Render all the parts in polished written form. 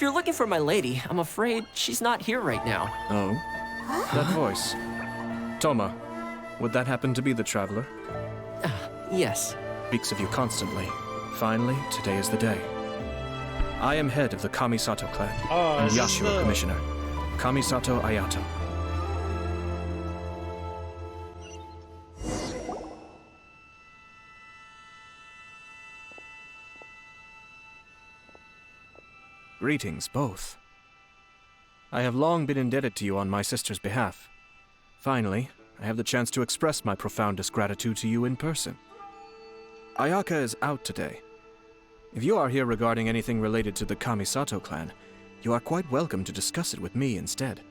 If you're looking for my lady, I'm afraid she's not here right now. Oh? That voice. Toma, would that happen to be the traveler? Yes. Speaks of you constantly. Finally, today is the day. I am head of the Kamisato clan and Yashiro Commissioner, Kamisato Ayato. Greetings, both. I have long been indebted to you on my sister's behalf. Finally, I have the chance to express my profoundest gratitude to you in person. Ayaka is out today. If you are here regarding anything related to the Kamisato clan, you are quite welcome to discuss it with me instead.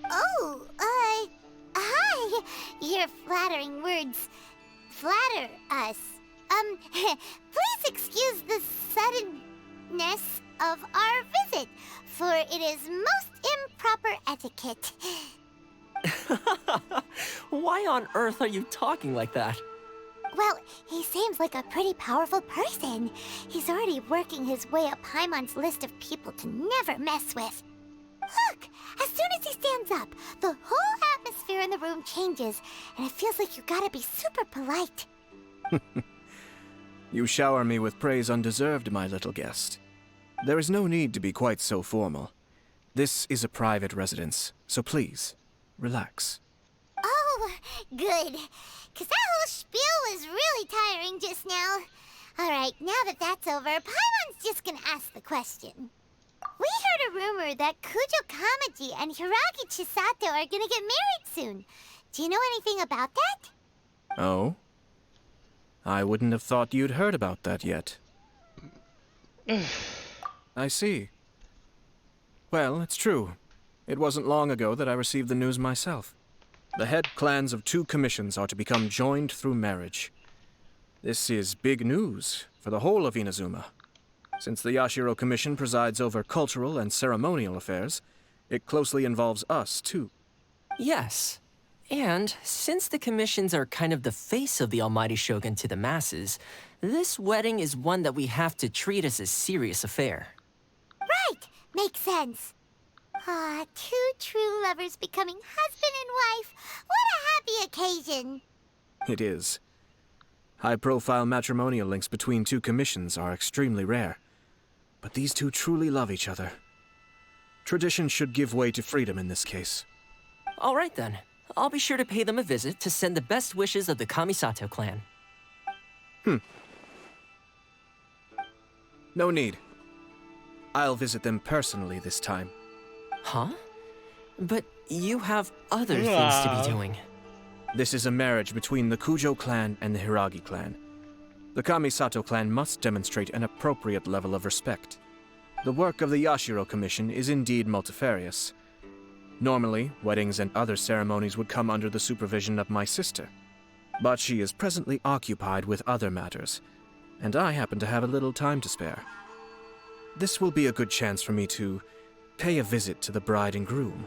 Oh, hi. Your flattering words flatter us. Please excuse the suddenness of our visit, for it is most improper etiquette. Why on earth are you talking like that? Well, he seems like a pretty powerful person. He's already working his way up Paimon's list of people to never mess with. Look, as soon as he stands up, the whole atmosphere in the room changes, and it feels like you gotta be super polite. You shower me with praise undeserved, my little guest. There is no need to be quite so formal. This is a private residence, so please, relax. Oh, good. 'Cause that whole spiel was really tiring just now. Alright, now that that's over, Paimon's just gonna ask the question. We heard a rumor that Kujo Kamaji and Hiragi Chisato are gonna get married soon. Do you know anything about that? Oh? I wouldn't have thought you'd heard about that yet. I see. Well, it's true. It wasn't long ago that I received the news myself. The head clans of 2 commissions are to become joined through marriage. This is big news for the whole of Inazuma. Since the Yashiro Commission presides over cultural and ceremonial affairs, it closely involves us, too. Yes. And since the commissions are kind of the face of the Almighty Shogun to the masses, this wedding is one that we have to treat as a serious affair. Right, makes sense. Ah, 2 true lovers becoming husband and wife. What a happy occasion. It is. High-profile matrimonial links between 2 commissions are extremely rare. But these 2 truly love each other. Tradition should give way to freedom in this case. All right then. I'll be sure to pay them a visit to send the best wishes of the Kamisato clan. No need. I'll visit them personally this time. Huh? But you have other things to be doing. This is a marriage between the Kujo clan and the Hiragi clan. The Kamisato clan must demonstrate an appropriate level of respect. The work of the Yashiro Commission is indeed multifarious. Normally, weddings and other ceremonies would come under the supervision of my sister. But she is presently occupied with other matters, and I happen to have a little time to spare. This will be a good chance for me to pay a visit to the bride and groom.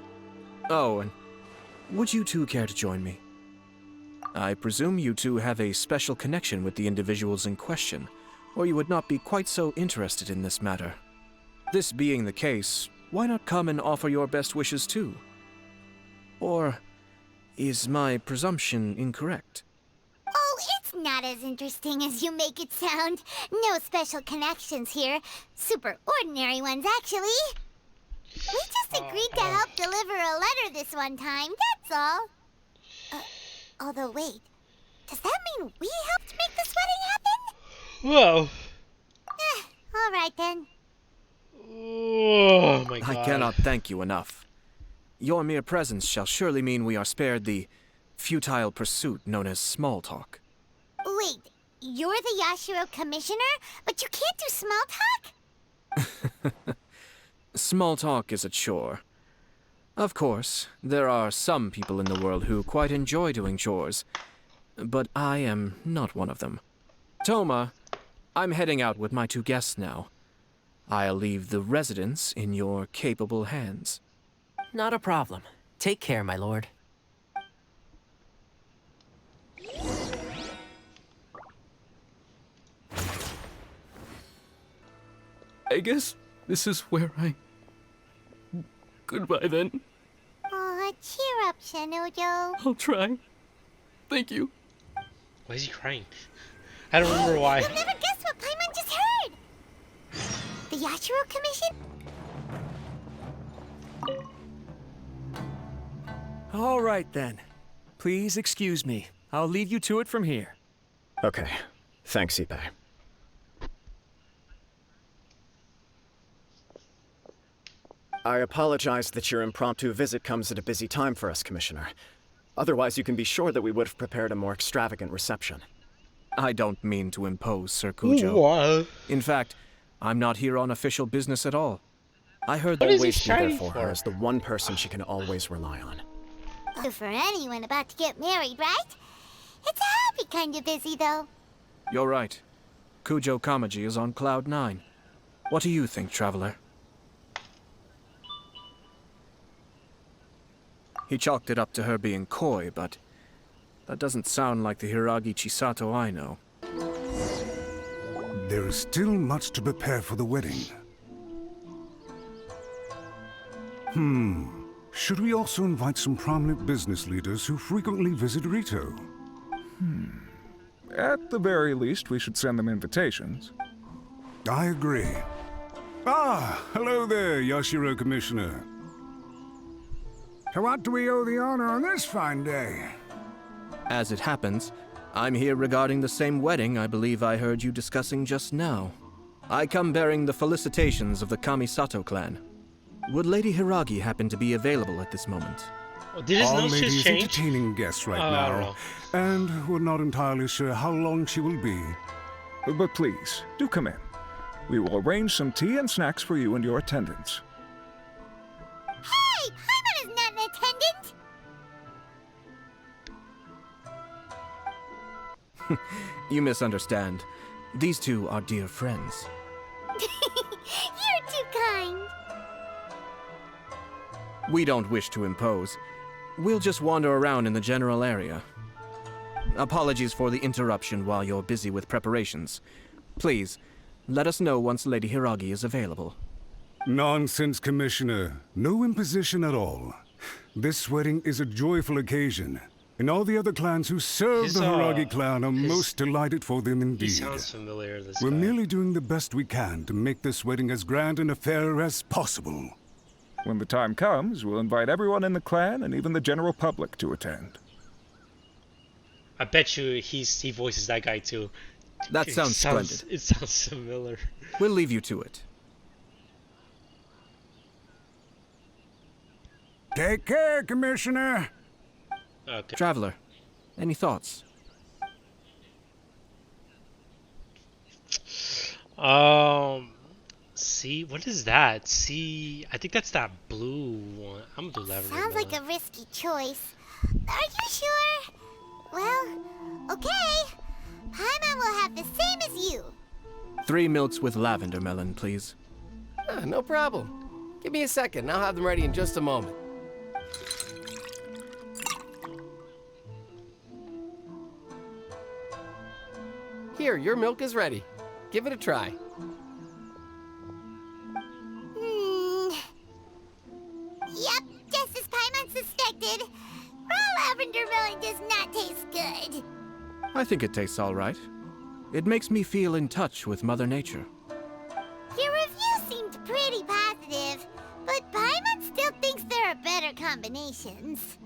Oh, and would you 2 care to join me? I presume you 2 have a special connection with the individuals in question, or you would not be quite so interested in this matter. This being the case, why not come and offer your best wishes too? Or is my presumption incorrect? Oh, it's not as interesting as you make it sound. No special connections here. Super ordinary ones, actually. We just agreed to help deliver a letter this one time, that's all. Although, wait. Does that mean we helped make this wedding happen? Whoa. All right then. Oh my god. I cannot thank you enough. Your mere presence shall surely mean we are spared the futile pursuit known as small talk. Wait, you're the Yashiro Commissioner, but you can't do small talk? Small talk is a chore. Of course, there are some people in the world who quite enjoy doing chores, but I am not one of them. Toma, I'm heading out with my 2 guests now. I'll leave the residence in your capable hands. Not a problem. Take care, my lord. I guess this is where I Goodbye then. Aw, cheer up, Shinojo. I'll try. Thank you. Why is he crying? I don't remember why. You'll never guess what Paimon just heard! The Yashiro Commission? All right, then. Please excuse me. I'll leave you to it from here. Okay. Thanks, Ippei. I apologize that your impromptu visit comes at a busy time for us, Commissioner. Otherwise, you can be sure that we would have prepared a more extravagant reception. I don't mean to impose, Sir Kujo. What? In fact, I'm not here on official business at all. I heard What that is he Always be there shining for for? her as the one person she can always rely on. For anyone about to get married, right? It's a happy kind of busy, though. You're right. Kujo Kamaji is on cloud 9. What do you think, Traveler? He chalked it up to her being coy, but that doesn't sound like the Hiragi Chisato I know. There is still much to prepare for the wedding. Should we also invite some prominent business leaders who frequently visit Rito? At the very least, we should send them invitations. I agree. Ah, hello there, Yashiro Commissioner. To what do we owe the honor on this fine day? As it happens, I'm here regarding the same wedding I believe I heard you discussing just now. I come bearing the felicitations of the Kamisato clan. Would Lady Hiragi happen to be available at this moment? Oh, did his Our nose lady just is change? entertaining guests right I don't now, know. and we're not entirely sure how long she will be. But please, do come in. We will arrange some tea and snacks for you and your attendants. Hey, Paimon is not an attendant! You misunderstand. These two are dear friends. You're too kind. We don't wish to impose. We'll just wander around in the general area. Apologies for the interruption while you're busy with preparations. Please, let us know once Lady Hiragi is available. Nonsense, Commissioner. No imposition at all. This wedding is a joyful occasion, and all the other clans who serve the Hiragi clan are most delighted for them He indeed. sounds familiar, this We're guy. merely doing the best we can to make this wedding as grand an affair as possible. When the time comes, we'll invite everyone in the clan and even the general public to attend. I bet you he voices that guy too. That It sounds splendid. It sounds similar. We'll leave you to it. Take care, Commissioner. Okay. Traveler, any thoughts? See, what is that? See, I think that's that blue one. I'm gonna do lavender. Sounds like a risky choice. Are you sure? Well, okay. Paimon will have the same as you. 3 milks with lavender melon, please. No problem. Give me a second. I'll have them ready in just a moment. Here, your milk is ready. Give it a try. Yep, just as Paimon suspected. Raw lavender melon does not taste good. I think it tastes all right. It makes me feel in touch with Mother Nature. Your review seemed pretty positive, but Paimon still thinks there are better combinations.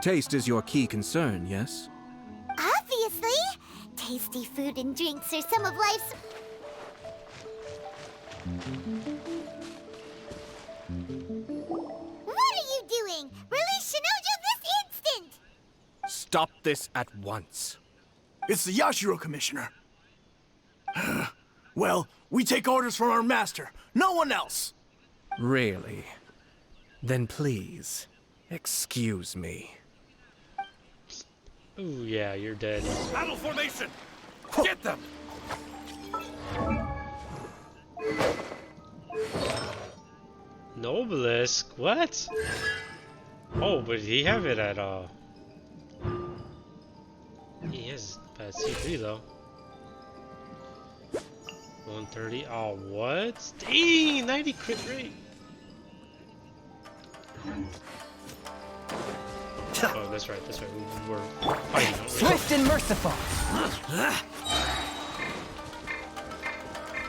Taste is your key concern, yes? Obviously! Tasty food and drinks are some of life's... What are you doing? Release Shinojo this instant! Stop this at once. It's the Yashiro Commissioner. Well, we take orders from our master. No one else. Really? Then please, excuse me. Ooh, yeah, you're dead. Battle formation. Get them. Noblisk? What? Oh, but he have it at he has bad C3 though. 130. Oh, what? Dang, 90 crit rate. Oh, that's right. That's right. We're fighting. Aren't we? Swift and merciful.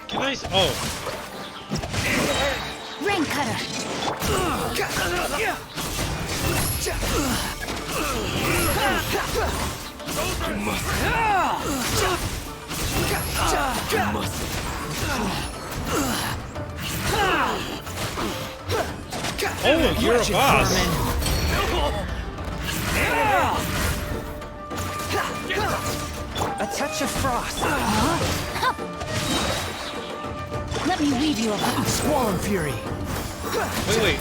Can I? Oh, Rain cutter. oh, you're a boss. A touch of frost. Let me weave you a Swollen fury. Wait.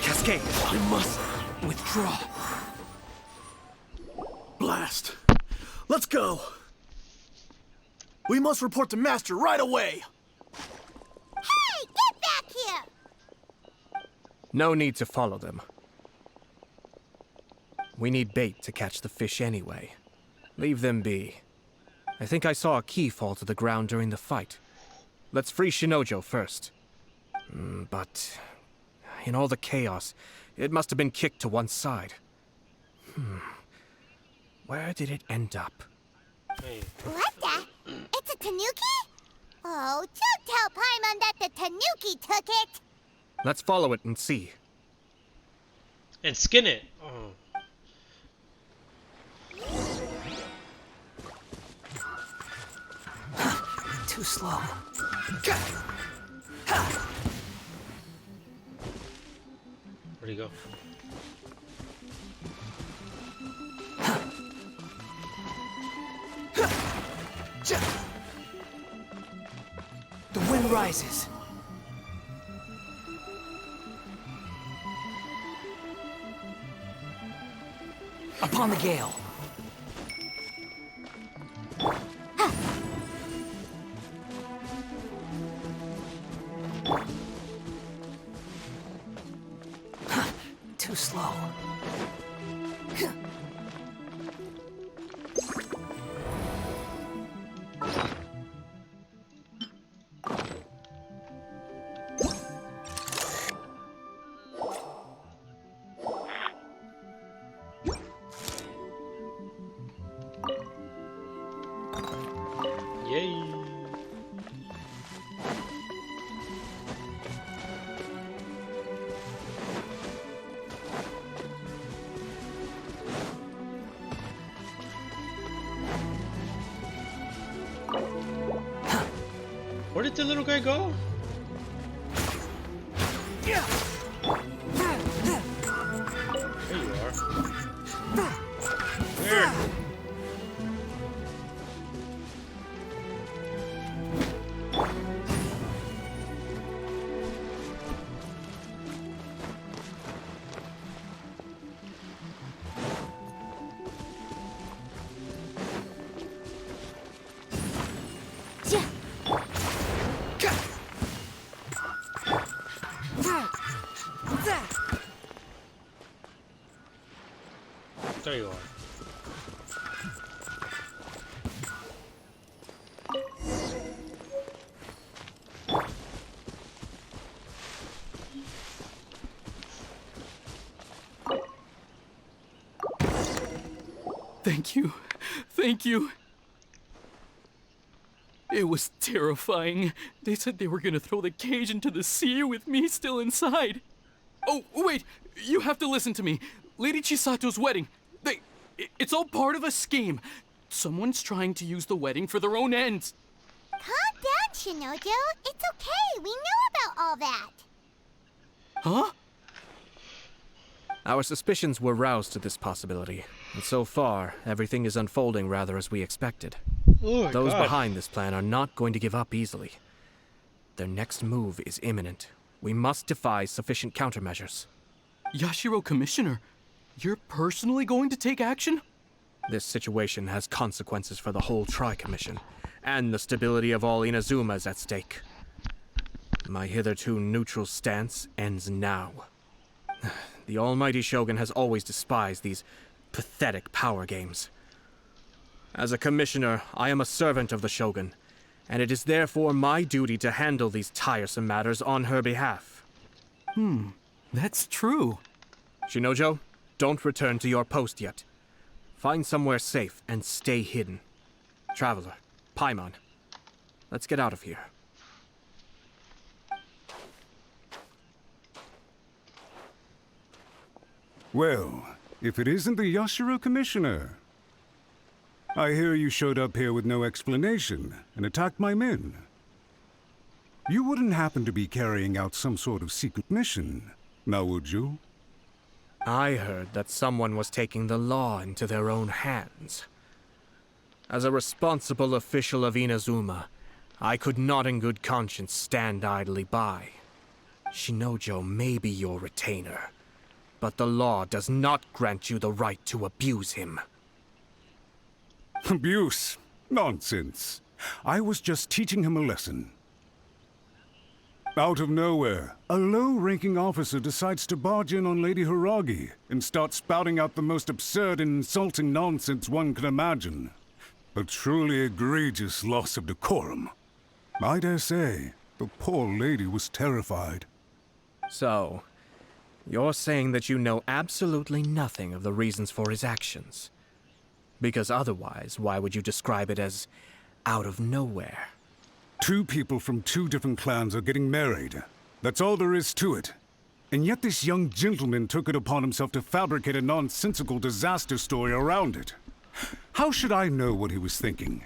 Cascade. I must withdraw. Blast. Let's go. We must report to Master right away. Hey, get back here! No need to follow them. We need bait to catch the fish anyway. Leave them be. I think I saw a key fall to the ground during the fight. Let's free Shinojo first. But in all the chaos, it must have been kicked to one side. Where did it end up? Wait. What the? It's a tanuki? Oh, don't tell Paimon that the tanuki took it! Let's follow it and see. And skin it. Oh. Too slow. Where'd he go? The wind rises. Upon the gale. Too slow. Yay. Where did the little guy go? There you are. Where? There you are. Thank you. Thank you. It was terrifying. They said they were gonna throw the cage into the sea with me still inside. Oh, wait! You have to listen to me. Lady Chisato's wedding. It's all part of a scheme. Someone's trying to use the wedding for their own ends. Calm down, Shinojo. It's okay. We know about all that. Huh? Our suspicions were roused to this possibility, and so far, everything is unfolding rather as we expected. Oh my Those God. behind this plan are not going to give up easily. Their next move is imminent. We must devise sufficient countermeasures. Yashiro Commissioner, you're personally going to take action? This situation has consequences for the whole Tri-Commission, and the stability of all Inazuma is at stake. My hitherto neutral stance ends now. The almighty Shogun has always despised these pathetic power games. As a commissioner, I am a servant of the Shogun, and it is therefore my duty to handle these tiresome matters on her behalf. That's true. Shinojo, don't return to your post yet. Find somewhere safe and stay hidden. Traveler, Paimon, let's get out of here. Well, if it isn't the Yashiro Commissioner. I hear you showed up here with no explanation and attacked my men. You wouldn't happen to be carrying out some sort of secret mission, now would you? I heard that someone was taking the law into their own hands. As a responsible official of Inazuma, I could not in good conscience stand idly by. Shinojo may be your retainer, but the law does not grant you the right to abuse him. Abuse? Nonsense. I was just teaching him a lesson. Out of nowhere, a low-ranking officer decides to barge in on Lady Hiragi and start spouting out the most absurd and insulting nonsense one can imagine. A truly egregious loss of decorum. I dare say, the poor lady was terrified. So, you're saying that you know absolutely nothing of the reasons for his actions? Because otherwise, why would you describe it as out of nowhere? Two people from two different clans are getting married. That's all there is to it. And yet this young gentleman took it upon himself to fabricate a nonsensical disaster story around it. How should I know what he was thinking?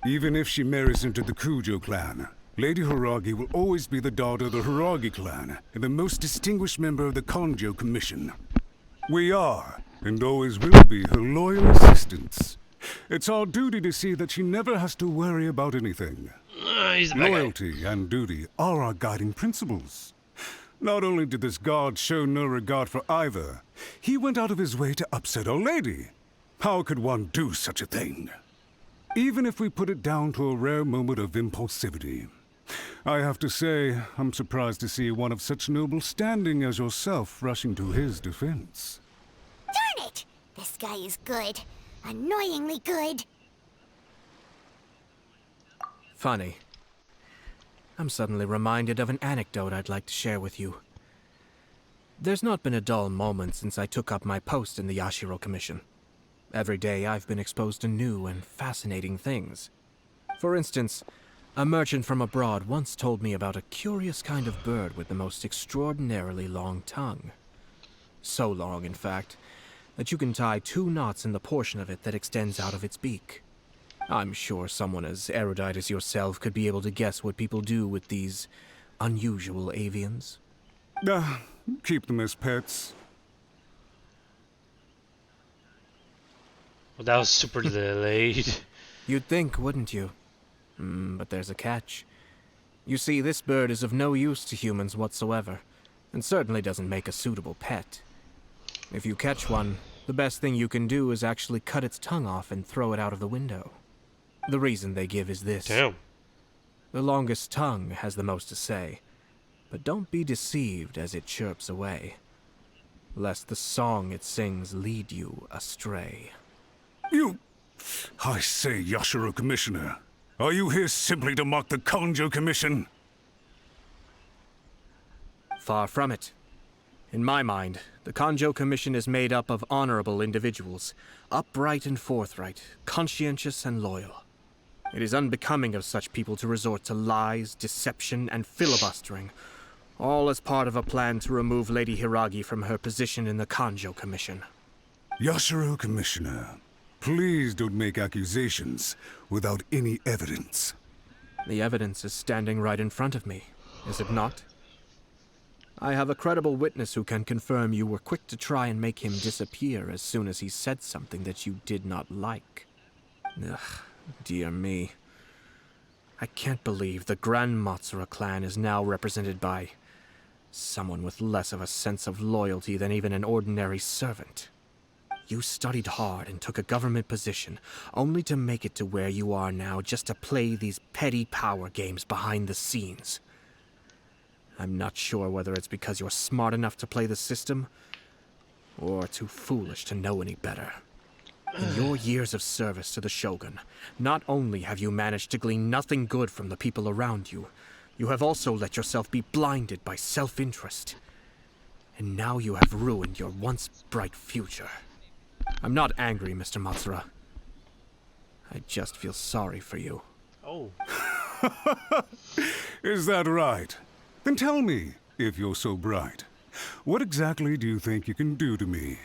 Even if she marries into the Kujo clan, Lady Hiragi will always be the daughter of the Hiragi clan and the most distinguished member of the Konjo Commission. We are, and always will be, her loyal assistants. It's our duty to see that she never has to worry about anything. He's the bad guy. Loyalty and duty are our guiding principles. Not only did this guard show no regard for either, he went out of his way to upset our lady. How could one do such a thing? Even if we put it down to a rare moment of impulsivity. I have to say, I'm surprised to see one of such noble standing as yourself rushing to his defense. Darn it! This guy is good. Annoyingly good. Funny. I'm suddenly reminded of an anecdote I'd like to share with you. There's not been a dull moment since I took up my post in the Yashiro Commission. Every day I've been exposed to new and fascinating things. For instance, a merchant from abroad once told me about a curious kind of bird with the most extraordinarily long tongue. So long, in fact, that you can tie 2 knots in the portion of it that extends out of its beak. I'm sure someone as erudite as yourself could be able to guess what people do with these unusual avians. Keep them as pets. Well, that was super delayed. You'd think, wouldn't you? But there's a catch. You see, this bird is of no use to humans whatsoever, and certainly doesn't make a suitable pet. If you catch one, the best thing you can do is actually cut its tongue off and throw it out of the window. The reason they give is this. Damn. The longest tongue has the most to say, but don't be deceived as it chirps away, lest the song it sings lead you astray. I say, Yashiro Commissioner, are you here simply to mock the Konjo Commission? Far from it. In my mind, the Konjo Commission is made up of honorable individuals, upright and forthright, conscientious and loyal. It is unbecoming of such people to resort to lies, deception, and filibustering, all as part of a plan to remove Lady Hiragi from her position in the Konjo Commission. Yashiro Commissioner, please don't make accusations without any evidence. The evidence is standing right in front of me, is it not? I have a credible witness who can confirm you were quick to try and make him disappear as soon as he said something that you did not like. Ugh, dear me. I can't believe the Grand Matsura clan is now represented by someone with less of a sense of loyalty than even an ordinary servant. You studied hard and took a government position, only to make it to where you are now just to play these petty power games behind the scenes. I'm not sure whether it's because you're smart enough to play the system, or too foolish to know any better. In your years of service to the Shogun, not only have you managed to glean nothing good from the people around you, you have also let yourself be blinded by self-interest. And now you have ruined your once bright future. I'm not angry, Mr. Matsura. I just feel sorry for you. Oh. Is that right? Then tell me, if you're so bright, what exactly do you think you can do to me?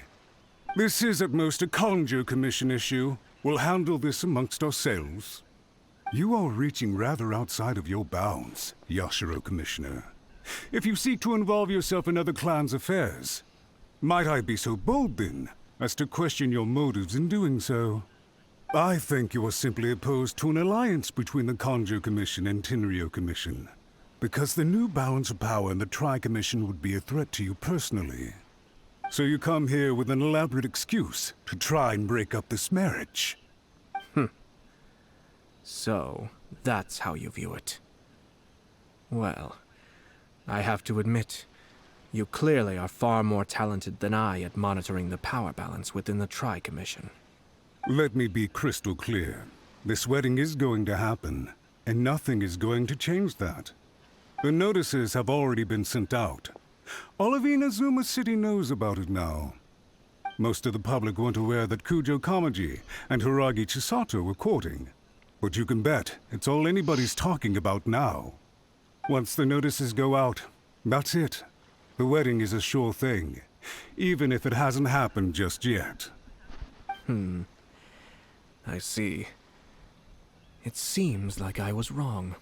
This is at most a Conjo Commission issue. We'll handle this amongst ourselves. You are reaching rather outside of your bounds, Yashiro Commissioner. If you seek to involve yourself in other clans' affairs, might I be so bold then, as to question your motives in doing so? I think you are simply opposed to an alliance between the Conjo Commission and Tenryo Commission, because the new balance of power in the Tri-Commission would be a threat to you personally. So you come here with an elaborate excuse to try and break up this marriage. So, that's how you view it. Well, I have to admit, you clearly are far more talented than I at monitoring the power balance within the Tri-Commission. Let me be crystal clear. This wedding is going to happen, and nothing is going to change that. The notices have already been sent out. All of Inazuma City knows about it now. Most of the public weren't aware that Kujo Kamaji and Hiragi Chisato were courting. But you can bet it's all anybody's talking about now. Once the notices go out, that's it. The wedding is a sure thing, even if it hasn't happened just yet. I see. It seems like I was wrong.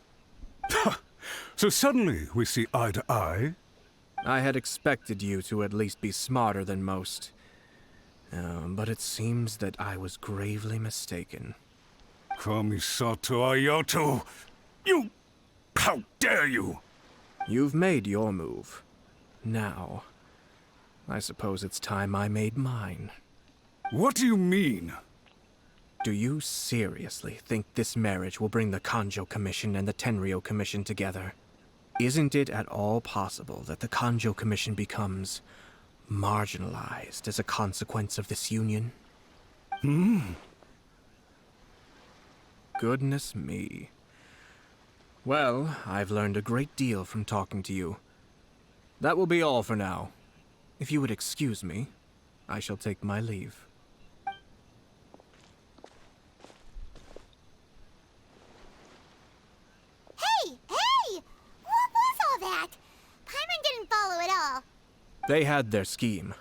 So suddenly we see eye to eye? I had expected you to at least be smarter than most. But it seems that I was gravely mistaken. Kamisato Ayato! You... How dare you! You've made your move. Now, I suppose it's time I made mine. What do you mean? Do you seriously think this marriage will bring the Conjo Commission and the Tenryo Commission together? Isn't it at all possible that the Conjo Commission becomes marginalized as a consequence of this union? Goodness me. Well, I've learned a great deal from talking to you. That will be all for now. If you would excuse me, I shall take my leave. Hey! What was all that? Paimon didn't follow at all. They had their scheme,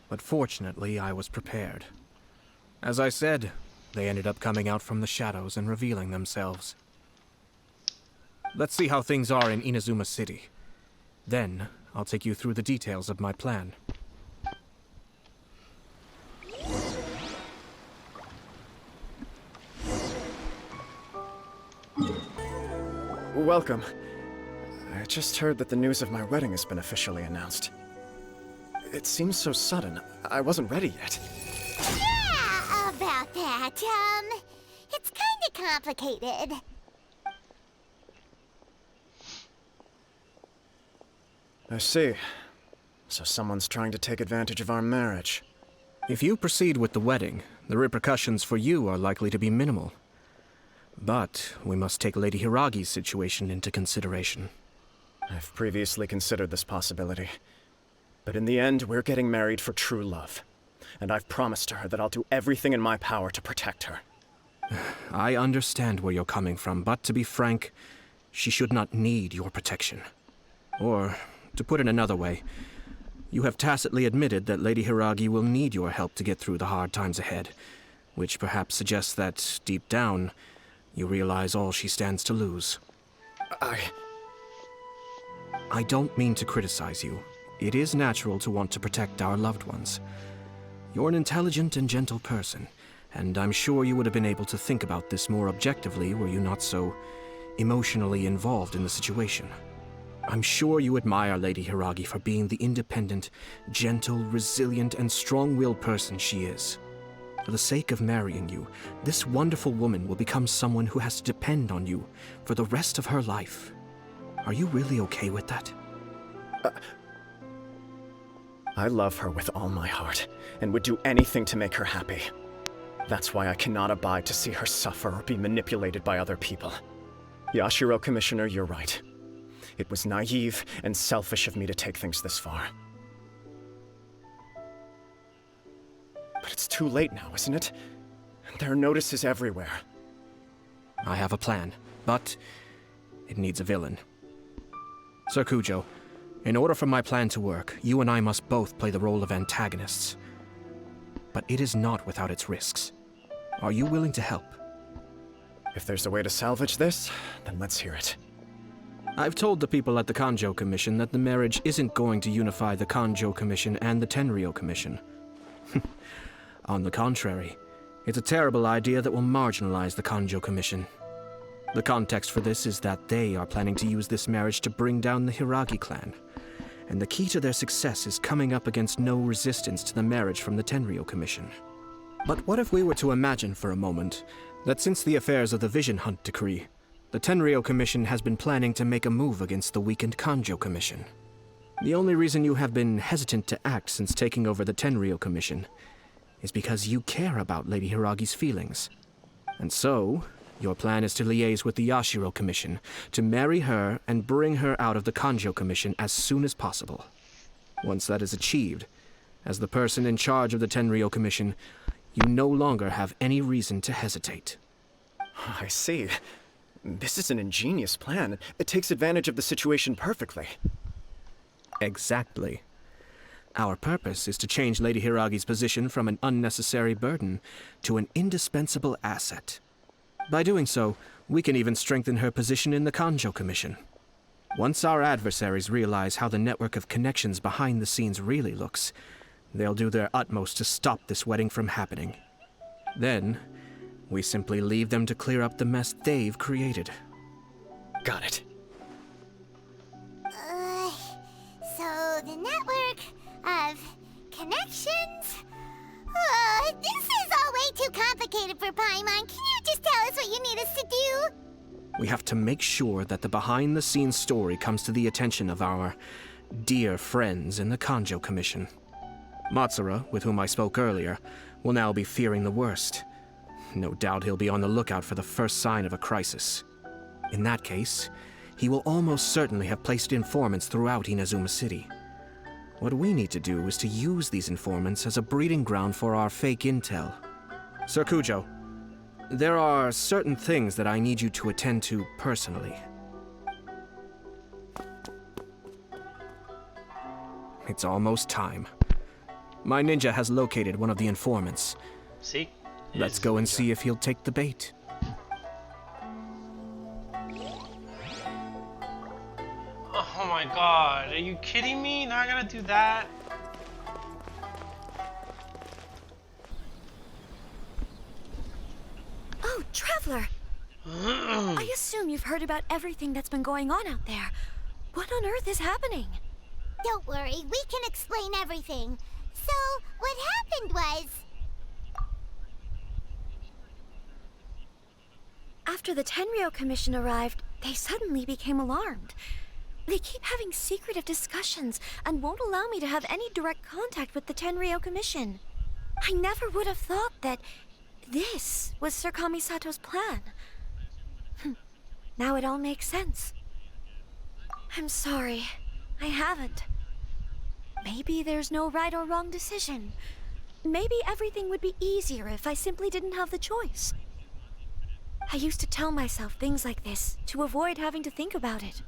but fortunately I was prepared. As I said, they ended up coming out from the shadows and revealing themselves. Let's see how things are in Inazuma City. Then, I'll take you through the details of my plan. Welcome. I just heard that the news of my wedding has been officially announced. It seems so sudden. I wasn't ready yet. Yeah, about that. It's kinda complicated. I see. So someone's trying to take advantage of our marriage. If you proceed with the wedding, the repercussions for you are likely to be minimal. But we must take Lady Hiragi's situation into consideration. I've previously considered this possibility. But in the end, we're getting married for true love. And I've promised her that I'll do everything in my power to protect her. I understand where you're coming from, but to be frank, she should not need your protection. Or, to put it another way, you have tacitly admitted that Lady Hiragi will need your help to get through the hard times ahead, which perhaps suggests that, deep down, you realize all she stands to lose. I don't mean to criticize you. It is natural to want to protect our loved ones. You're an intelligent and gentle person, and I'm sure you would have been able to think about this more objectively were you not so emotionally involved in the situation. I'm sure you admire Lady Hiragi for being the independent, gentle, resilient, and strong-willed person she is. For the sake of marrying you, this wonderful woman will become someone who has to depend on you for the rest of her life. Are you really okay with that? I love her with all my heart, and would do anything to make her happy. That's why I cannot abide to see her suffer or be manipulated by other people. Yashiro, Commissioner, you're right. It was naive and selfish of me to take things this far. But it's too late now, isn't it? There are notices everywhere. I have a plan, but it needs a villain. Sir Kujo, in order for my plan to work, you and I must both play the role of antagonists. But it is not without its risks. Are you willing to help? If there's a way to salvage this, then let's hear it. I've told the people at the Kanjo Commission that the marriage isn't going to unify the Kanjo Commission and the Tenryou Commission. On the contrary, it's a terrible idea that will marginalize the Kanjo Commission. The context for this is that they are planning to use this marriage to bring down the Hiragi clan. And the key to their success is coming up against no resistance to the marriage from the Tenryou Commission. But what if we were to imagine for a moment that since the affairs of the Vision Hunt Decree, the Tenryou Commission has been planning to make a move against the weakened Kanjo Commission? The only reason you have been hesitant to act since taking over the Tenryou Commission is because you care about Lady Hiragi's feelings. And so, your plan is to liaise with the Yashiro Commission, to marry her and bring her out of the Kanjo Commission as soon as possible. Once that is achieved, as the person in charge of the Tenryou Commission, you no longer have any reason to hesitate. I see. This is an ingenious plan. It takes advantage of the situation perfectly. Exactly. Our purpose is to change Lady Hiragi's position from an unnecessary burden to an indispensable asset. By doing so, we can even strengthen her position in the Kanjo Commission. Once our adversaries realize how the network of connections behind the scenes really looks, they'll do their utmost to stop this wedding from happening. Then, we simply leave them to clear up the mess they've created. Got it. So the network of connections? This is all way too complicated for Paimon. Can you just tell us what you need us to do? We have to make sure that the behind-the-scenes story comes to the attention of our dear friends in the Kanjo Commission. Matsura, with whom I spoke earlier, will now be fearing the worst. No doubt he'll be on the lookout for the first sign of a crisis. In that case, he will almost certainly have placed informants throughout Inazuma City. What we need to do is to use these informants as a breeding ground for our fake intel. Sir Kujo, there are certain things that I need you to attend to personally. It's almost time. My ninja has located one of the informants. See? Let's go and see if he'll take the bait. Oh my god, are you kidding me? Now I gotta do that? Oh, Traveler! I assume you've heard about everything that's been going on out there. What on earth is happening? Don't worry, we can explain everything. So, what happened was... After the Tenryou Commission arrived, they suddenly became alarmed. They keep having secretive discussions and won't allow me to have any direct contact with the Tenryou Commission. I never would have thought that this was Sir Kamisato's plan. Now it all makes sense. I'm sorry. I haven't. Maybe there's no right or wrong decision. Maybe everything would be easier if I simply didn't have the choice. I used to tell myself things like this to avoid having to think about it.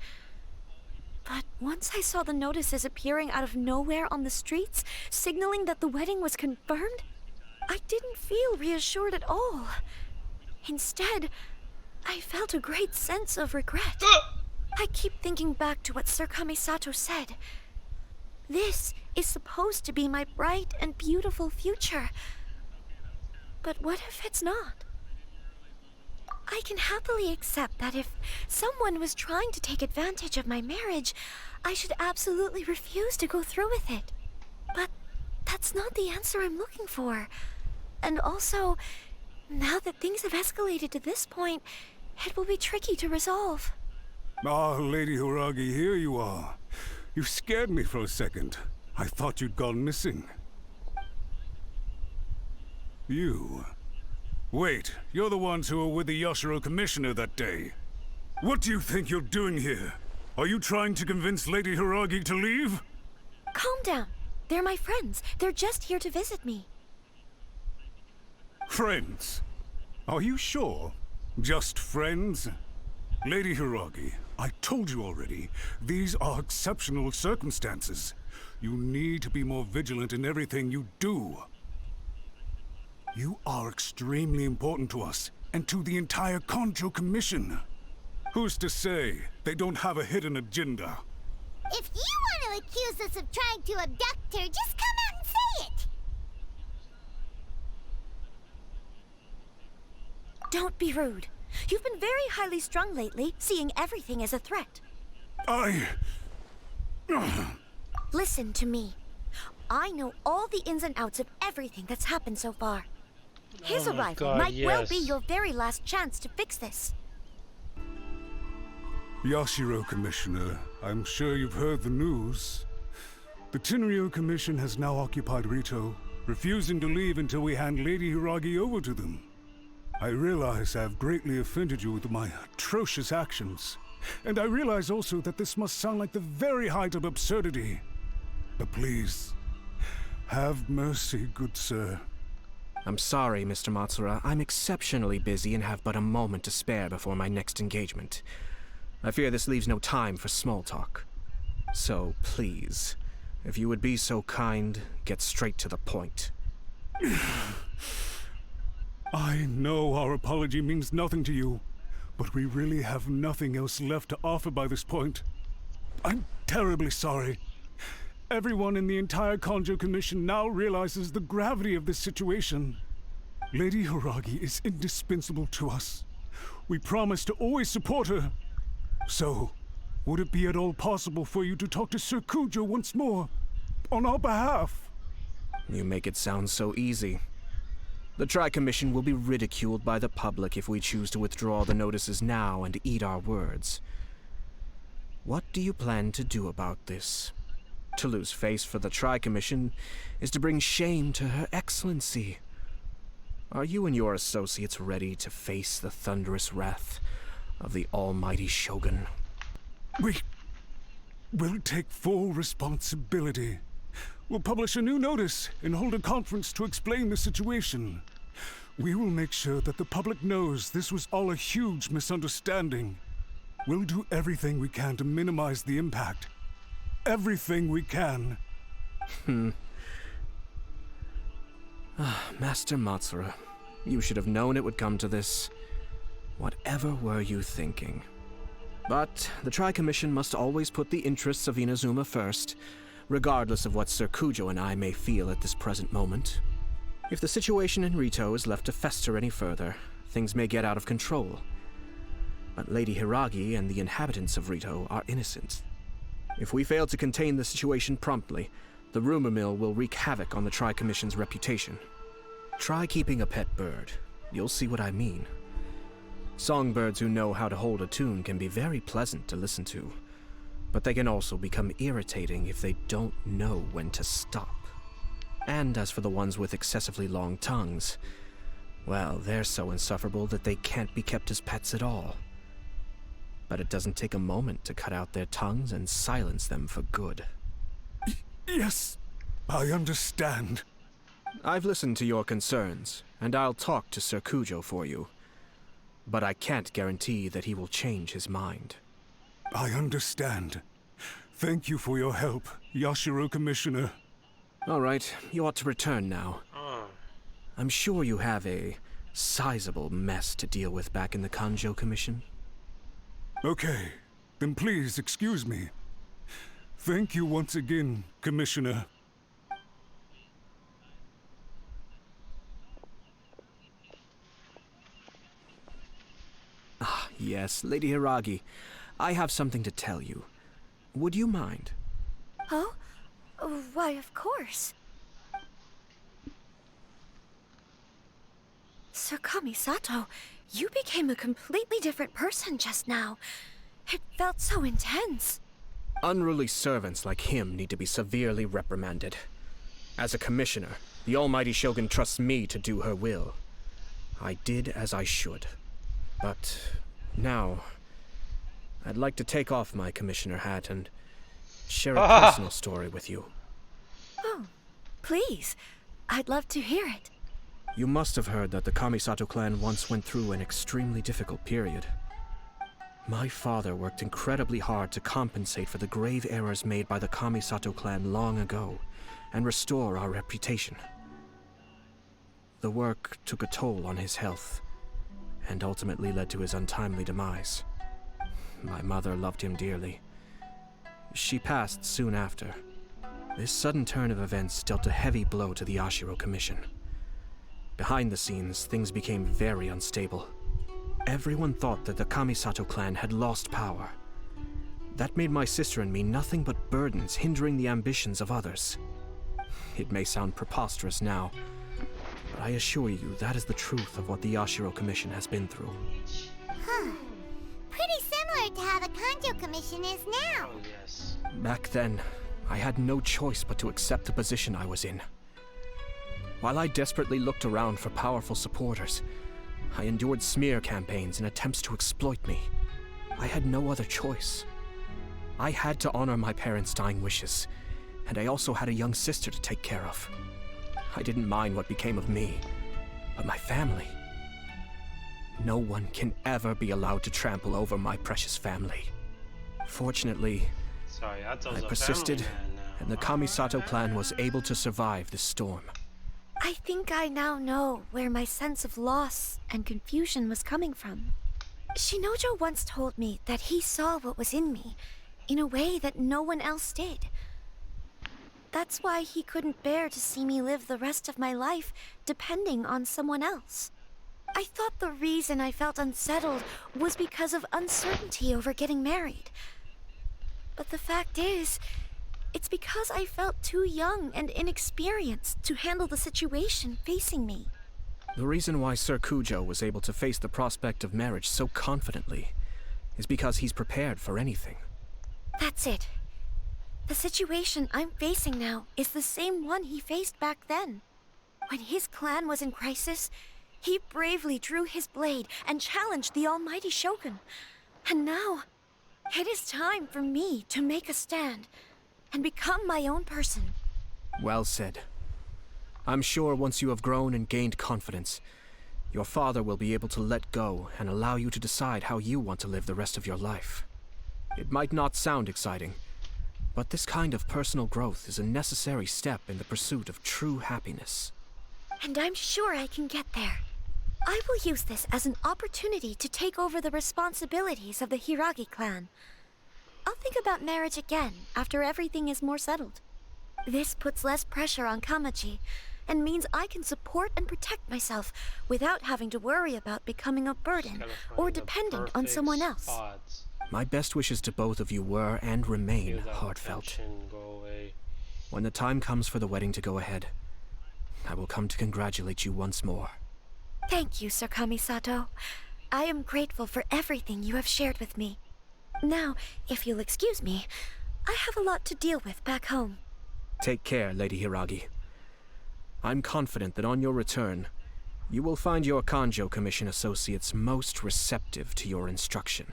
But once I saw the notices appearing out of nowhere on the streets, signaling that the wedding was confirmed, I didn't feel reassured at all. Instead, I felt a great sense of regret. I keep thinking back to what Sir Kamisato said. This is supposed to be my bright and beautiful future. But what if it's not? I can happily accept that if someone was trying to take advantage of my marriage, I should absolutely refuse to go through with it. But that's not the answer I'm looking for. And also, now that things have escalated to this point, it will be tricky to resolve. Ah, Lady Hiragi, here you are. You scared me for a second. I thought you'd gone missing. You Wait, you're the ones who were with the Yashiro Commissioner that day. What do you think you're doing here? Are you trying to convince Lady Hiragi to leave? Calm down. They're my friends. They're just here to visit me. Friends? Are you sure? Just friends? Lady Hiragi, I told you already, these are exceptional circumstances. You need to be more vigilant in everything you do. You are extremely important to us, and to the entire Konjo Commission. Who's to say they don't have a hidden agenda? If you want to accuse us of trying to abduct her, just come out and say it! Don't be rude. You've been very highly strung lately, seeing everything as a threat. Listen to me. I know all the ins and outs of everything that's happened so far. His arrival might well be your very last chance to fix this. Yashiro Commissioner, I'm sure you've heard the news. The Tenryo Commission has now occupied Rito, refusing to leave until we hand Lady Hiragi over to them. I realize I've greatly offended you with my atrocious actions, and I realize also that this must sound like the very height of absurdity. But please, have mercy, good sir. I'm sorry, Mr. Matsura. I'm exceptionally busy and have but a moment to spare before my next engagement. I fear this leaves no time for small talk. So, please, if you would be so kind, get straight to the point. I know our apology means nothing to you, but we really have nothing else left to offer by this point. I'm terribly sorry. Everyone in the entire Konjo Commission now realizes the gravity of this situation. Lady Hiragi is indispensable to us. We promise to always support her. So, would it be at all possible for you to talk to Sir Kujo once more, on our behalf? You make it sound so easy. The Tri-Commission will be ridiculed by the public if we choose to withdraw the notices now and eat our words. What do you plan to do about this? To lose face for the Tri-Commission is to bring shame to Her Excellency. Are you and your associates ready to face the thunderous wrath of the almighty Shogun? We'll take full responsibility. We'll publish a new notice and hold a conference to explain the situation. We will make sure that the public knows this was all a huge misunderstanding. We'll do everything we can to minimize the impact. Everything we can. Master Matsura, you should have known it would come to this. Whatever were you thinking? But the Tri-Commission must always put the interests of Inazuma first, regardless of what Sir Kujo and I may feel at this present moment. If the situation in Rito is left to fester any further, things may get out of control. But Lady Hiragi and the inhabitants of Rito are innocent. If we fail to contain the situation promptly, the rumor mill will wreak havoc on the Tri-Commission's reputation. Try keeping a pet bird. You'll see what I mean. Songbirds who know how to hold a tune can be very pleasant to listen to, but they can also become irritating if they don't know when to stop. And as for the ones with excessively long tongues, well, they're so insufferable that they can't be kept as pets at all. But it doesn't take a moment to cut out their tongues and silence them for good. Yes, I understand. I've listened to your concerns, and I'll talk to Sir Kujo for you. But I can't guarantee that he will change his mind. I understand. Thank you for your help, Yashiro Commissioner. All right, you ought to return now. I'm sure you have a sizable mess to deal with back in the Konjo Commission. Okay, then please excuse me. Thank you once again, Commissioner. Ah, yes, Lady Hiragi. I have something to tell you. Would you mind? Oh? Why, of course. Sir Kamisato, you became a completely different person just now. It felt so intense. Unruly servants like him need to be severely reprimanded. As a commissioner, the almighty Shogun trusts me to do her will. I did as I should. But now, I'd like to take off my commissioner hat and share a personal story with you. Oh, please. I'd love to hear it. You must have heard that the Kamisato clan once went through an extremely difficult period. My father worked incredibly hard to compensate for the grave errors made by the Kamisato clan long ago and restore our reputation. The work took a toll on his health and ultimately led to his untimely demise. My mother loved him dearly. She passed soon after. This sudden turn of events dealt a heavy blow to the Yashiro Commission. Behind the scenes, things became very unstable. Everyone thought that the Kamisato clan had lost power. That made my sister and me nothing but burdens hindering the ambitions of others. It may sound preposterous now, but I assure you that is the truth of what the Yashiro Commission has been through. Huh. Pretty similar to how the Kanjo Commission is now. Back then, I had no choice but to accept the position I was in. While I desperately looked around for powerful supporters, I endured smear campaigns and attempts to exploit me. I had no other choice. I had to honor my parents' dying wishes, and I also had a young sister to take care of. I didn't mind what became of me, but my family. No one can ever be allowed to trample over my precious family. Fortunately, I persisted, and the Kamisato clan was able to survive the storm. I think I now know where my sense of loss and confusion was coming from. Shinojo once told me that he saw what was in me in a way that no one else did. That's why he couldn't bear to see me live the rest of my life depending on someone else. I thought the reason I felt unsettled was because of uncertainty over getting married. But the fact is, it's because I felt too young and inexperienced to handle the situation facing me. The reason why Sir Kujo was able to face the prospect of marriage so confidently is because he's prepared for anything. That's it. The situation I'm facing now is the same one he faced back then. When his clan was in crisis, he bravely drew his blade and challenged the almighty Shogun. And now, it is time for me to make a stand and become my own person. Well said. I'm sure once you have grown and gained confidence, your father will be able to let go and allow you to decide how you want to live the rest of your life. It might not sound exciting, but this kind of personal growth is a necessary step in the pursuit of true happiness. And I'm sure I can get there. I will use this as an opportunity to take over the responsibilities of the Hiragi clan. I'll think about marriage again after everything is more settled. This puts less pressure on Kamachi, and means I can support and protect myself without having to worry about becoming a burden or dependent on someone else. My best wishes to both of you were and remain heartfelt. When the time comes for the wedding to go ahead, I will come to congratulate you once more. Thank you, Sir Kamisato. I am grateful for everything you have shared with me. Now, if you'll excuse me, I have a lot to deal with back home. Take care, Lady Hiragi. I'm confident that on your return, you will find your Kanjo Commission associates most receptive to your instruction.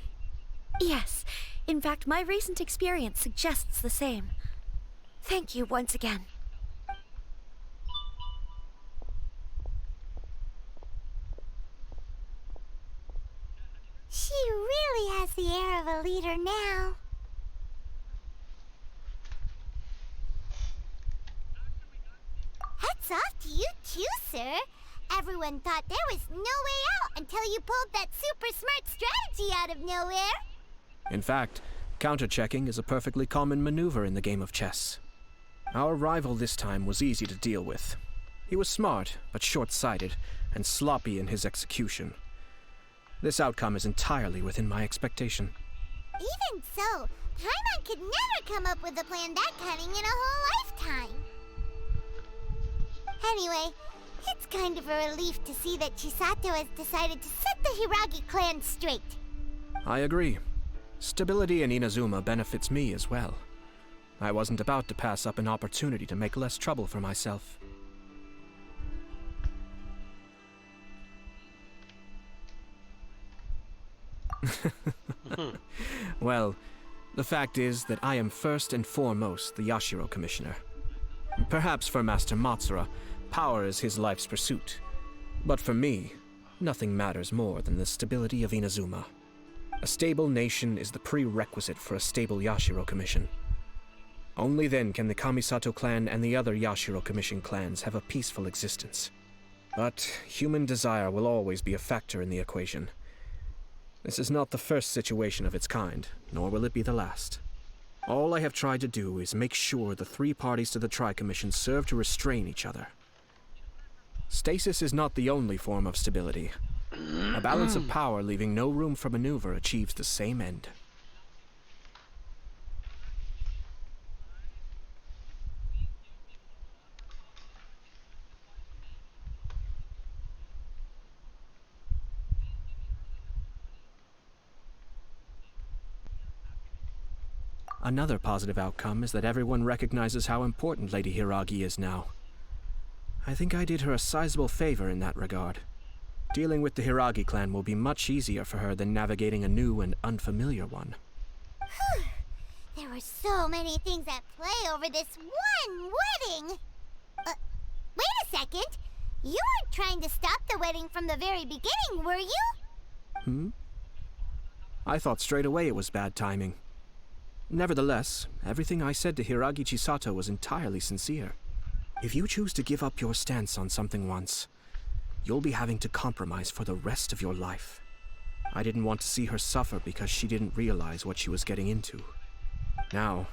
Yes, in fact, my recent experience suggests the same. Thank you once again. She really has the air of a leader now. Hats off to you too, sir. Everyone thought there was no way out until you pulled that super smart strategy out of nowhere. In fact, counter-checking is a perfectly common maneuver in the game of chess. Our rival this time was easy to deal with. He was smart, but short-sighted, and sloppy in his execution. This outcome is entirely within my expectation. Even so, Paimon could never come up with a plan that cunning in a whole lifetime. Anyway, it's kind of a relief to see that Chisato has decided to set the Hiragi clan straight. I agree. Stability in Inazuma benefits me as well. I wasn't about to pass up an opportunity to make less trouble for myself. Well, the fact is that I am first and foremost the Yashiro Commissioner. Perhaps for Master Matsura, power is his life's pursuit. But for me, nothing matters more than the stability of Inazuma. A stable nation is the prerequisite for a stable Yashiro Commission. Only then can the Kamisato clan and the other Yashiro Commission clans have a peaceful existence. But human desire will always be a factor in the equation. This is not the first situation of its kind, nor will it be the last. All I have tried to do is make sure the three parties to the Tri-Commission serve to restrain each other. Stasis is not the only form of stability. A balance of power leaving no room for maneuver achieves the same end. Another positive outcome is that everyone recognizes how important Lady Hiragi is now. I think I did her a sizable favor in that regard. Dealing with the Hiragi clan will be much easier for her than navigating a new and unfamiliar one. There were so many things at play over this one wedding! Wait a second! You weren't trying to stop the wedding from the very beginning, were you? I thought straight away it was bad timing. Nevertheless, everything I said to Hiragi Chisato was entirely sincere. If you choose to give up your stance on something once, you'll be having to compromise for the rest of your life. I didn't want to see her suffer because she didn't realize what she was getting into. Now,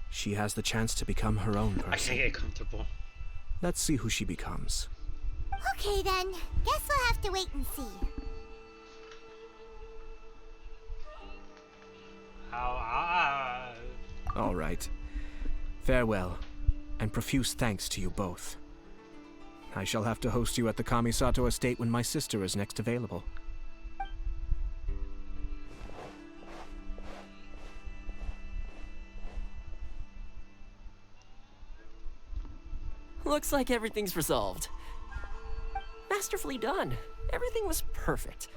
she has the chance to become her own person. I can't get comfortable. Let's see who she becomes. Okay then, guess we'll have to wait and see. All right. Farewell, and profuse thanks to you both. I shall have to host you at the Kamisato estate when my sister is next available. Looks like everything's resolved. Masterfully done. Everything was perfect.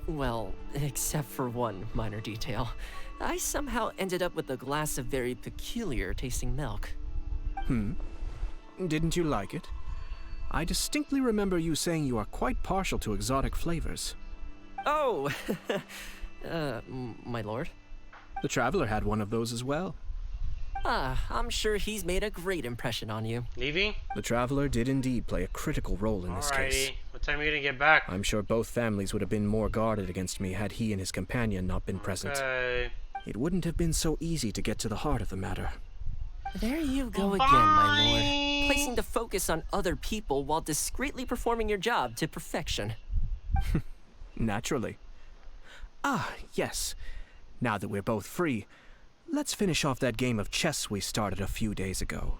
Well, except for one minor detail. I somehow ended up with a glass of very peculiar tasting milk. Didn't you like it? I distinctly remember you saying you are quite partial to exotic flavors. Oh, my lord. The Traveler had one of those as well. I'm sure he's made a great impression on you. Leaving? The Traveler did indeed play a critical role in this case. What time are you gonna get back? I'm sure both families would have been more guarded against me had he and his companion not been present. It wouldn't have been so easy to get to the heart of the matter. There you go again, my lord. Placing the focus on other people while discreetly performing your job to perfection. Naturally. Yes. Now that we're both free, let's finish off that game of chess we started a few days ago.